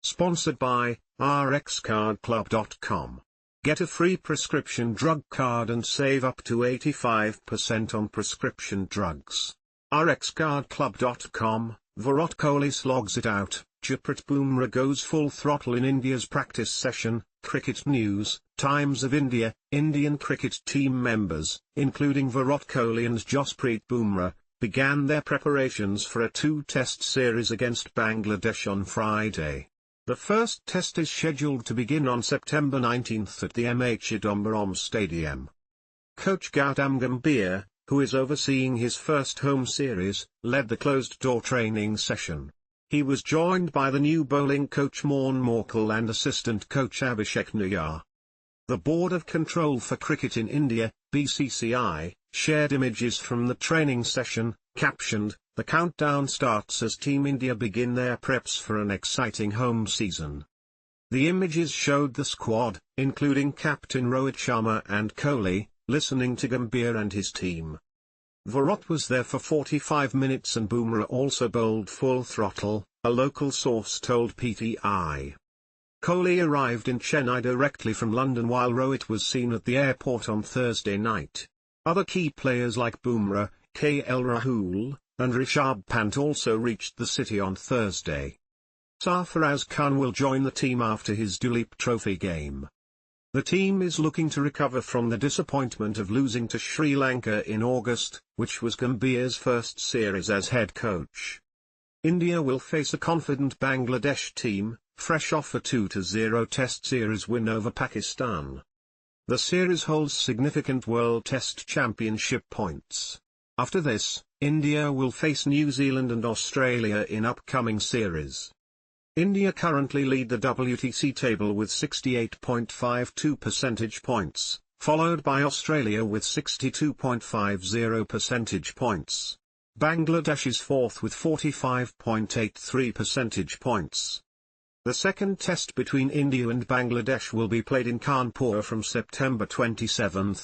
Sponsored by rxcardclub.com. Get a free prescription drug card and save up to 85% on prescription drugs. rxcardclub.com. Virat Kohli slogs it out. Japrit Bumrah goes full throttle in India's practice session. Cricket news. Times of India. Indian cricket team members, including Virat Kohli and Jasprit Bumrah, began their preparations for a two-test series against Bangladesh on Friday. The first test is scheduled to begin on September 19 at the MA Chidambaram Stadium. Coach Gautam Gambhir, who is overseeing his first home series, led the closed-door training session. He was joined by the new bowling coach Morne Morkel and assistant coach Abhishek Nayar. The Board of Control for Cricket in India, BCCI, shared images from the training session, captioned, "The countdown starts as Team India begin their preps for an exciting home season." The images showed the squad, including captain Rohit Sharma and Kohli, listening to Gambhir and his team. Virat was there for 45 minutes and Bumrah also bowled full throttle, a local source told PTI. Kohli arrived in Chennai directly from London while Rohit was seen at the airport on Thursday night. Other key players like Bumrah, Rahul, and Rishabh Pant also reached the city on Thursday. Sarfaraz Khan will join the team after his Duleep Trophy game. The team is looking to recover from the disappointment of losing to Sri Lanka in August, which was Gambhir's first series as head coach. India will face a confident Bangladesh team, fresh off a 2-0 Test series win over Pakistan. The series holds significant World Test Championship points. After this, India will face New Zealand and Australia in upcoming series. India currently lead the WTC table with 68.52 percentage points, followed by Australia with 62.50 percentage points. Bangladesh is fourth with 45.83 percentage points. The second test between India and Bangladesh will be played in Kanpur from September 27.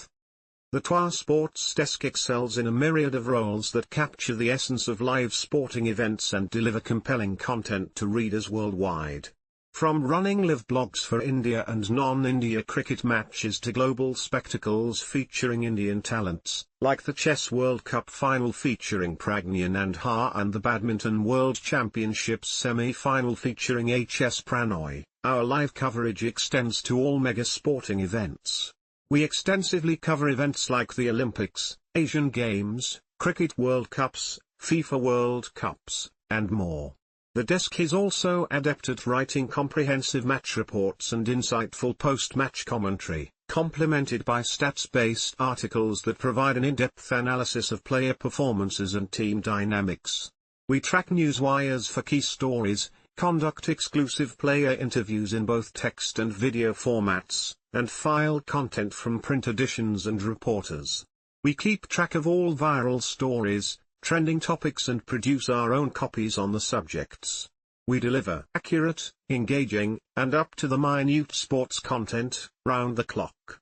The TOI Sports Desk excels in a myriad of roles that capture the essence of live sporting events and deliver compelling content to readers worldwide. From running live blogs for India and non-India cricket matches to global spectacles featuring Indian talents, like the Chess World Cup final featuring Praggnanandhaa and the Badminton World Championships semi-final featuring HS Prannoy, our live coverage extends to all mega sporting events. We extensively cover events like the Olympics, Asian Games, Cricket World Cups, FIFA World Cups, and more. The desk is also adept at writing comprehensive match reports and insightful post-match commentary, complemented by stats-based articles that provide an in-depth analysis of player performances and team dynamics. We track news wires for key stories, conduct exclusive player interviews in both text and video formats, and file content from print editions and reporters. We keep track of all viral stories, trending topics and produce our own copies on the subjects. We deliver accurate, engaging, and up-to-the-minute sports content, round the clock.